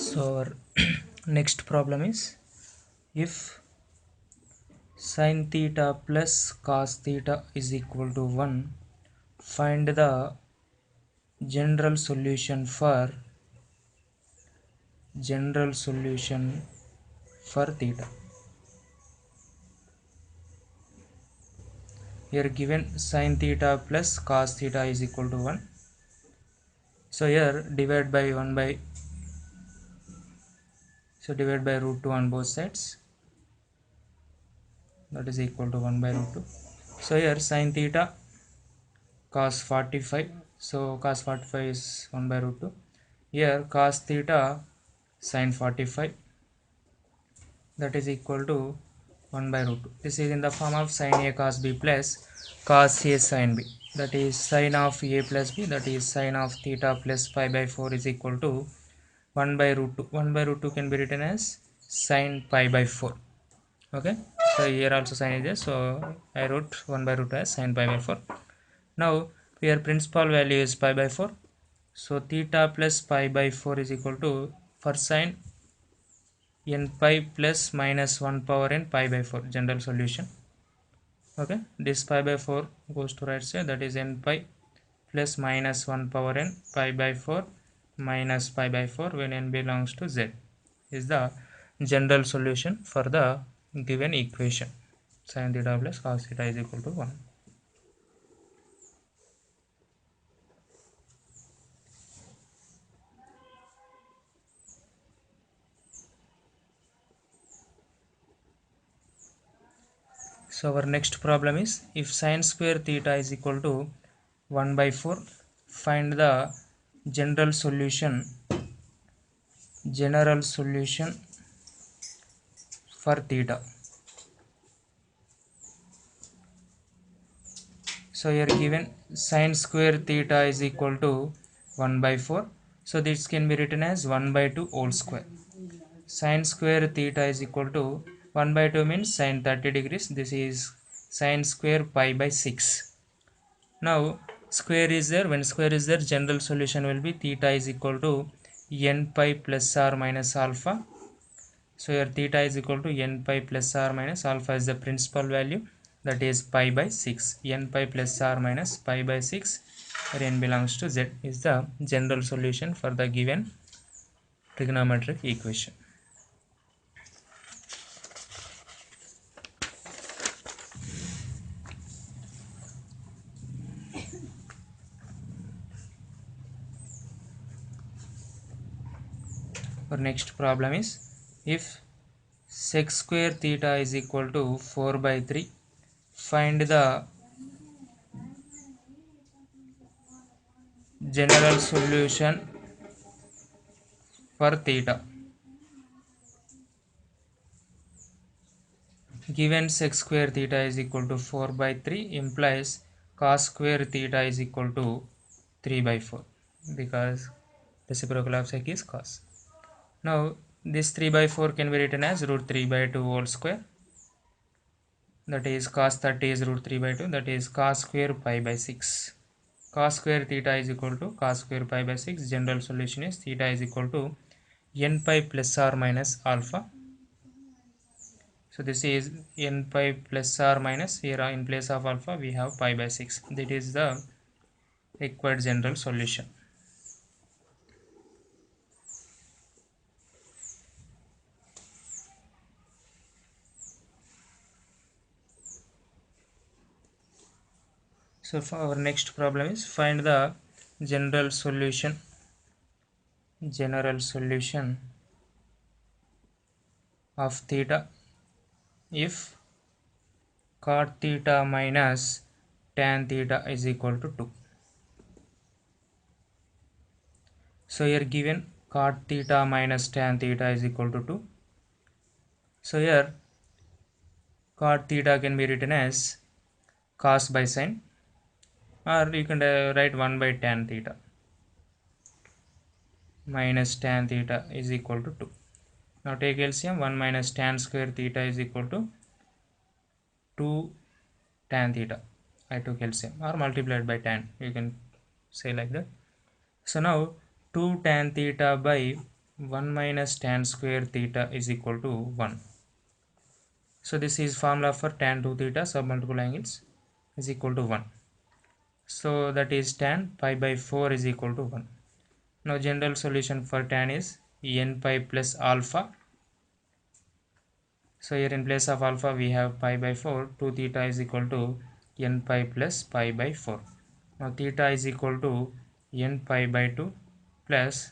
So our next problem is, if sin theta plus cos theta is equal to 1, find the general solution for theta. Here given sin theta plus cos theta is equal to 1. So here divide by root 2 on both sides, that is equal to 1 by root 2. So here sin theta cos 45, so cos 45 is 1 by root 2. Here cos theta sin 45, that is equal to 1 by root 2. This is in the form of sin a cos b plus cos a sin b, that is sin of a plus b, that is sin of theta plus pi by 4 is equal to 1 by root 2. 1 by root 2 can be written as sin pi by 4. Okay, so here also sin is there, so I wrote 1 by root 2 as sin pi by 4. Now here principal value is pi by 4, so theta plus pi by 4 is equal to, for sin, n pi plus minus 1 power n pi by 4, general solution. Okay, this pi by 4 goes to right side, that is n pi plus minus 1 power n pi by 4 minus pi by 4 when n belongs to z is the general solution for the given equation. Sin theta plus cos theta is equal to 1. So our next problem is, if sin square theta is equal to 1 by 4, find the general solution for theta. So here given sin square theta is equal to 1 by 4, so this can be written as 1 by 2 whole square. Sin square theta is equal to 1 by 2 means sin 30 degrees, this is sin square pi by 6. Now square is there, when square is there, general solution will be theta is equal to n pi plus r minus alpha. So here theta is equal to n pi plus r minus alpha is the principal value, that is pi by 6. N pi plus r minus pi by 6, where n belongs to z, is the general solution for the given trigonometric equation. Our next problem is, if sec square theta is equal to 4 by 3, find the general solution for theta. Given sec square theta is equal to 4 by 3 implies cos square theta is equal to 3 by 4, because reciprocal of sec is cos. Now this 3 by 4 can be written as root 3 by 2 whole square, that is cos 30 is root 3 by 2, that is cos square pi by 6. Cos square theta is equal to cos square pi by 6. General solution is theta is equal to n pi plus r minus alpha. So this is n pi plus r minus, here in place of alpha we have pi by 6. That is the required general solution. So for our next problem is, find the general solution of theta if cot theta minus tan theta is equal to 2. So here given cot theta minus tan theta is equal to 2. So here cot theta can be written as cos by sin, or you can write 1 by tan theta minus tan theta is equal to 2. Now take LCM, 1 minus tan square theta is equal to 2 tan theta. I took LCM, or multiplied by tan, you can say like that. So now 2 tan theta by 1 minus tan square theta is equal to 1. So this is formula for tan 2 theta submultiple angles is equal to 1. So that is tan pi by 4 is equal to 1. Now general solution for tan is n pi plus alpha. So here in place of alpha we have pi by 4. 2 theta is equal to n pi plus pi by 4. Now theta is equal to n pi by 2 plus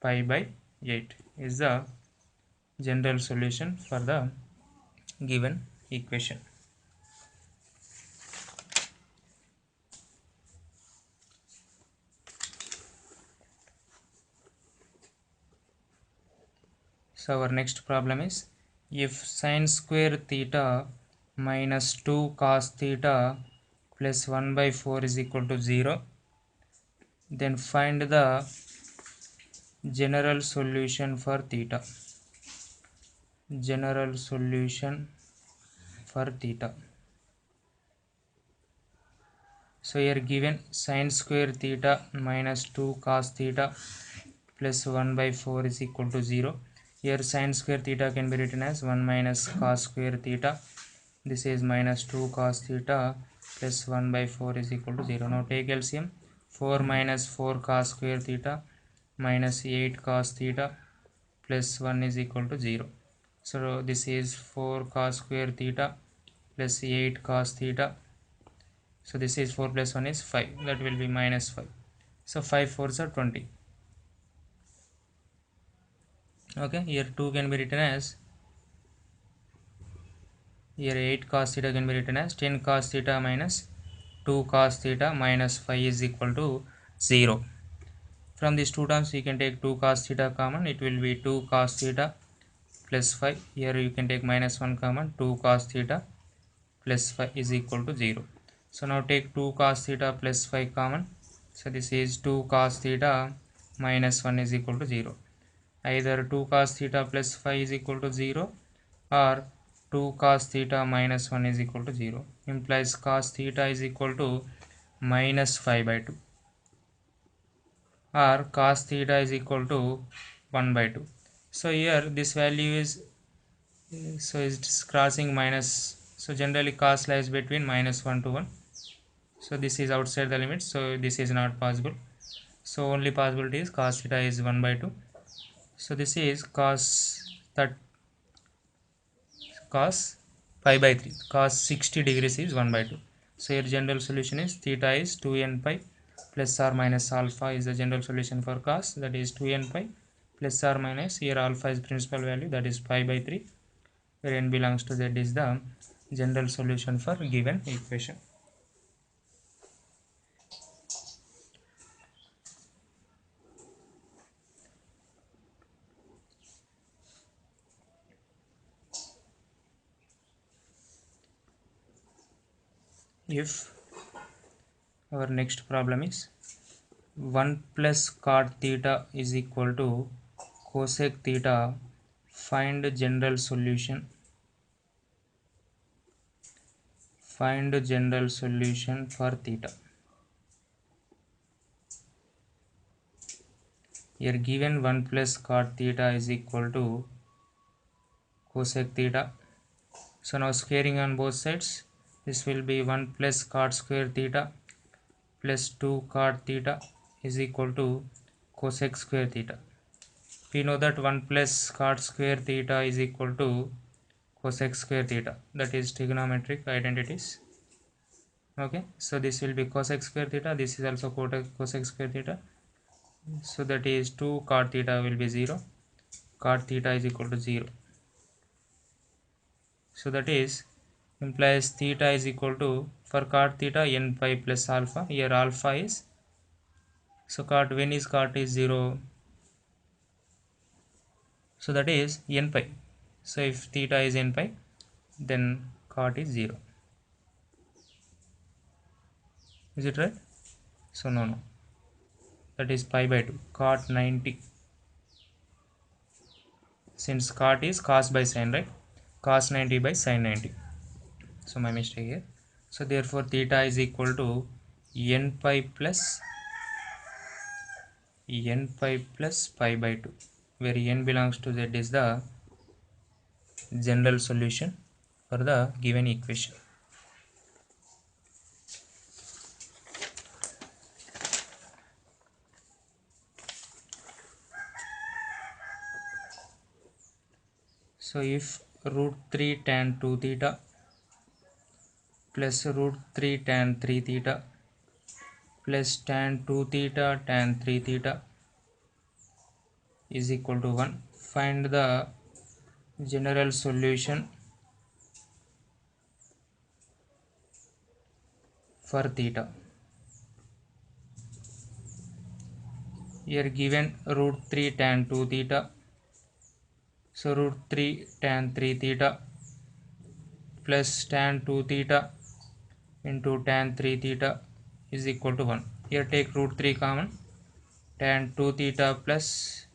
pi by 8 is the general solution for the given equation. So our next problem is, if sine square theta minus 2 cos theta plus 1 by 4 is equal to 0, then find the general solution for theta. General solution for theta. So here given sine square theta minus 2 cos theta plus 1 by 4 is equal to 0. Here sine square theta can be written as 1 minus cos square theta. This is minus 2 cos theta plus 1 by 4 is equal to 0. Now take LCM. 4 minus 4 cos square theta minus 8 cos theta plus 1 is equal to 0. So this is 4 cos square theta plus 8 cos theta. So this is 4 plus 1 is 5. That will be minus 5. So 5 4s are 20. Okay, here 2 can be written as, here 8 cos theta can be written as 10 cos theta minus 2 cos theta minus 5 is equal to 0. From these two terms you can take 2 cos theta common, it will be 2 cos theta plus 5. Here you can take minus 1 common, 2 cos theta plus 5 is equal to 0. So now take 2 cos theta plus 5 common. So this is 2 cos theta minus 1 is equal to 0. Either 2 cos theta plus 5 is equal to 0 or 2 cos theta minus 1 is equal to 0. Implies cos theta is equal to minus 5 by 2 or cos theta is equal to 1 by 2. So here this value is, so it's crossing minus. So generally cos lies between minus 1 to 1. So this is outside the limit, so this is not possible. So only possibility is cos theta is 1 by 2. So this is cos pi by 3. Cos 60 degrees is 1 by 2. So here general solution is theta is 2n pi plus or minus alpha is the general solution for cos, that is 2n pi plus or minus, here alpha is principal value, that is pi by 3, where n belongs to z is the general solution for given equation. If our next problem is 1 plus cot theta is equal to cosec theta, find general solution. Find general solution for theta. Here given 1 plus cot theta is equal to cosec theta. So now squaring on both sides, this will be 1 plus cot square theta plus 2 cot theta is equal to cosec square theta. We know that 1 plus cot square theta is equal to cosec square theta, that is trigonometric identities. Okay, so this will be cosec square theta, this is also cosec square theta. So that is 2 cot theta will be 0, cot theta is equal to 0. So that is implies theta is equal to, for cot theta n pi plus alpha, here alpha is, so cot, when is cot is 0, so that is n pi. So if theta is n pi, then cot is 0. Is it right? So no, that is pi by 2, cot 90. Since cot is cos by sin, right? Cos 90 by sin 90. So my mistake here. So therefore theta is equal to n pi plus pi by 2. where n belongs to z is the general solution for the given equation. So if root 3 tan 2 theta plus root 3 tan 3 theta plus tan 2 theta tan 3 theta is equal to 1, find the general solution for theta. Here given root 3 tan 2 theta, so root 3 tan 3 theta plus tan 2 theta into tan 3 theta is equal to 1. Here take root 3 common, tan 2 theta plus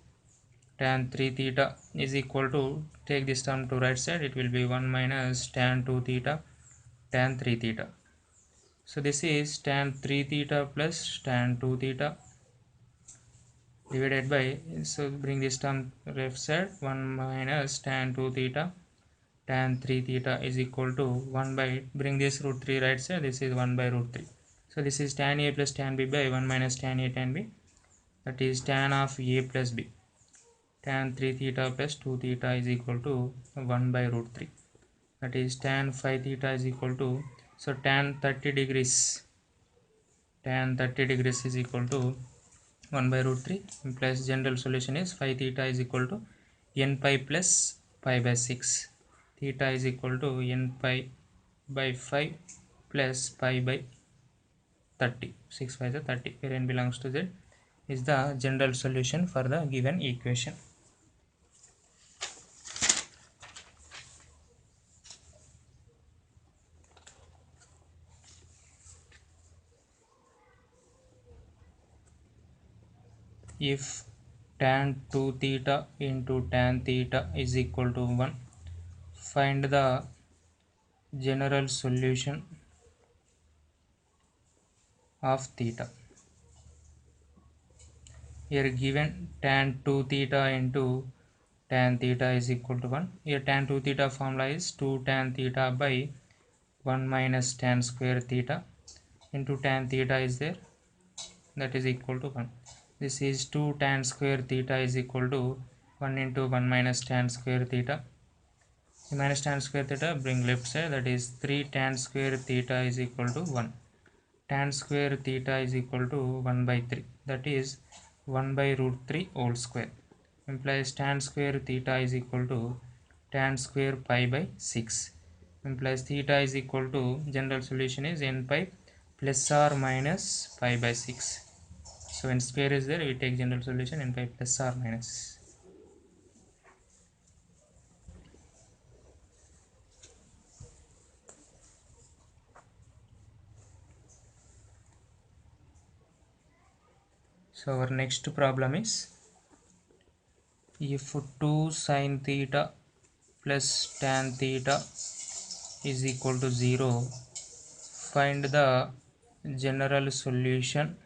tan 3 theta is equal to, take this term to right side, it will be 1 minus tan 2 theta tan 3 theta. So this is tan 3 theta plus tan 2 theta divided by, so bring this term left side, 1 minus tan 2 theta tan 3 theta is equal to 1 by, bring this root 3 right side, this is 1 by root 3. So this is tan a plus tan b by 1 minus tan a tan b, that is tan of a plus b. Tan 3 theta plus 2 theta is equal to 1 by root 3, that is tan 5 theta is equal to, so tan 30 degrees, tan 30 degrees is equal to 1 by root 3, implies general solution is 5 theta is equal to n pi plus pi by 6. Theta is equal to n pi by 5 plus pi by 30. 6 5 is 30, where n belongs to z is the general solution for the given equation. If tan 2 theta into tan theta is equal to 1, find the general solution of theta. Here given tan 2 theta into tan theta is equal to 1. Here tan 2 theta formula is 2 tan theta by 1 minus tan square theta into tan theta is there, that is equal to 1. This is 2 tan square theta is equal to 1 into 1 minus tan square theta. Minus tan square theta bring left side, that is 3 tan square theta is equal to 1. Tan square theta is equal to 1 by 3, that is 1 by root 3 whole square, implies tan square theta is equal to tan square pi by 6, implies theta is equal to, general solution is n pi plus or minus pi by 6. So when square is there, we take general solution n pi plus or minus. So our next problem is, if 2 sin theta plus tan theta is equal to 0, find the general solution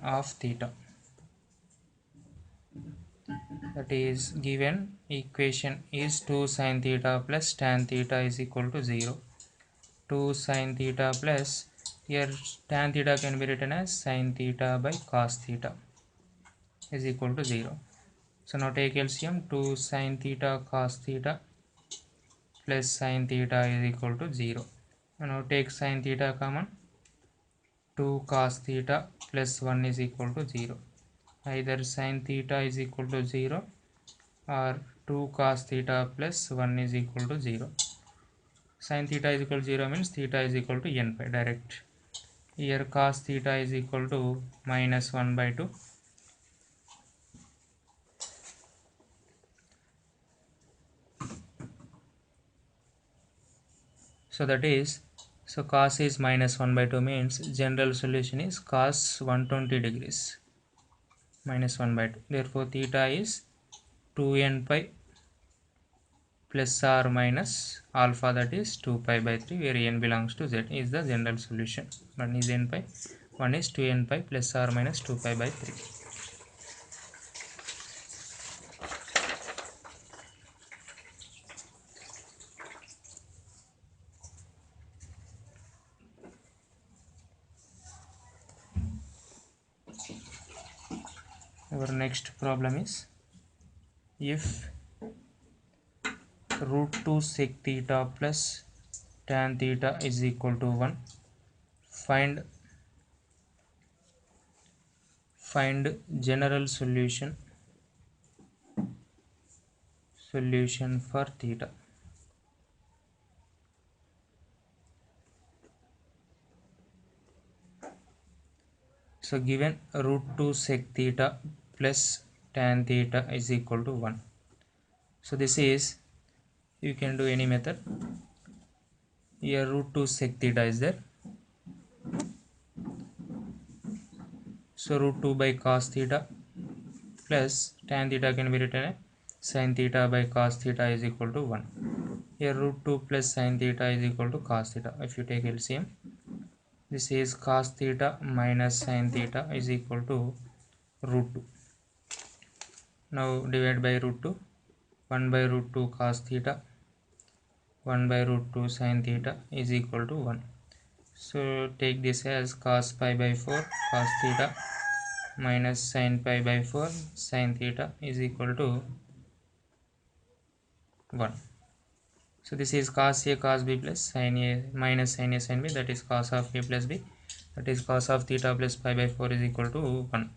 of theta. That is given equation is 2 sin theta plus tan theta is equal to 0. 2 sin theta plus, here tan theta can be written as sin theta by cos theta is equal to 0. So now take LCM, 2 sin theta cos theta plus sin theta is equal to 0. And now take sin theta common, 2 cos theta plus 1 is equal to 0. Either sin theta is equal to 0 or 2 cos theta plus 1 is equal to 0. Sin theta is equal to 0 means theta is equal to n pi, direct. Here cos theta is equal to minus 1 by 2. So that is, so cos is minus 1 by 2 means general solution is cos 120 degrees minus 1 by 2. Therefore theta is 2n pi plus or minus alpha, that is 2 pi by 3, where n belongs to z is the general solution. One is n pi, one is 2n pi plus or minus 2 pi by 3. Our next problem is, if root 2 sec theta plus tan theta is equal to 1, find general solution for theta. So given root 2 sec theta plus tan theta is equal to 1. So this is, you can do any method. Here root 2 sec theta is there. So root 2 by cos theta plus tan theta can be written as sin theta by cos theta is equal to 1. Here root 2 plus sin theta is equal to cos theta. If you take LCM, this is cos theta minus sin theta is equal to root 2. Now divide by root 2. 1 by root 2 cos theta 1 by root 2 sin theta is equal to 1. So take this as cos pi by 4 cos theta minus sin pi by 4 sin theta is equal to 1. So this is cos A cos B plus sin A minus sin A sin B, that is cos of A plus B, that is cos of theta plus pi by 4 is equal to 1.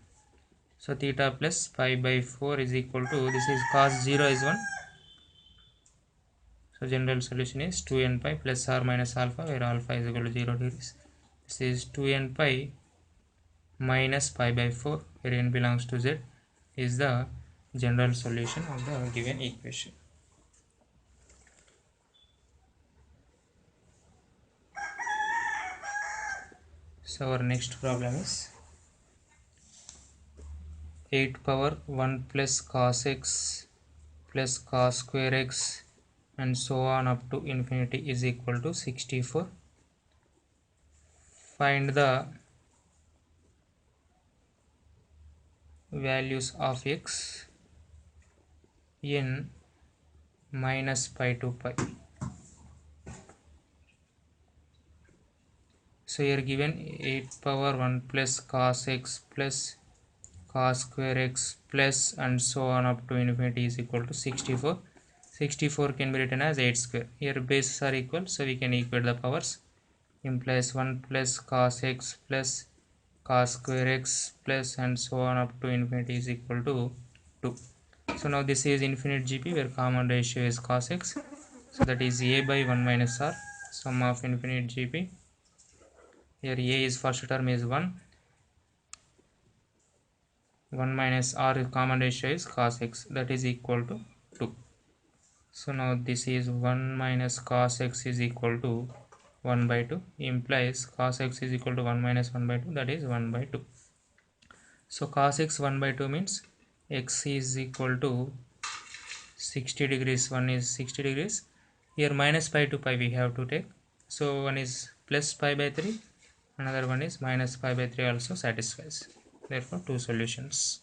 So theta plus pi by 4 is equal to, this is cos 0 is 1. So general solution is 2n pi plus or minus alpha, where alpha is equal to 0 degrees. This is 2n pi minus pi by 4, where n belongs to z, is the general solution of the given equation. So our next problem is 8 power 1 plus cos x plus cos square x and so on up to infinity is equal to 64. Find the values of x in minus pi to pi. So here given 8 power 1 plus cos x plus cos square x plus and so on up to infinity is equal to 64. 64 can be written as 8 square. Here bases are equal, so we can equate the powers. Implies 1 plus cos x plus cos square x plus and so on up to infinity is equal to 2. So now this is infinite GP, where common ratio is cos x. So that is a by 1 minus r, sum of infinite GP. Here a is first term is 1. 1 minus r common ratio is cos x, that is equal to 2. So now this is 1 minus cos x is equal to 1 by 2, implies cos x is equal to 1 minus 1 by 2, that is 1 by 2. So cos x 1 by 2 means x is equal to 60 degrees, 1 is 60 degrees. Here minus pi to pi we have to take. So one is plus pi by 3, another one is minus pi by 3 also satisfies. Therefore two solutions.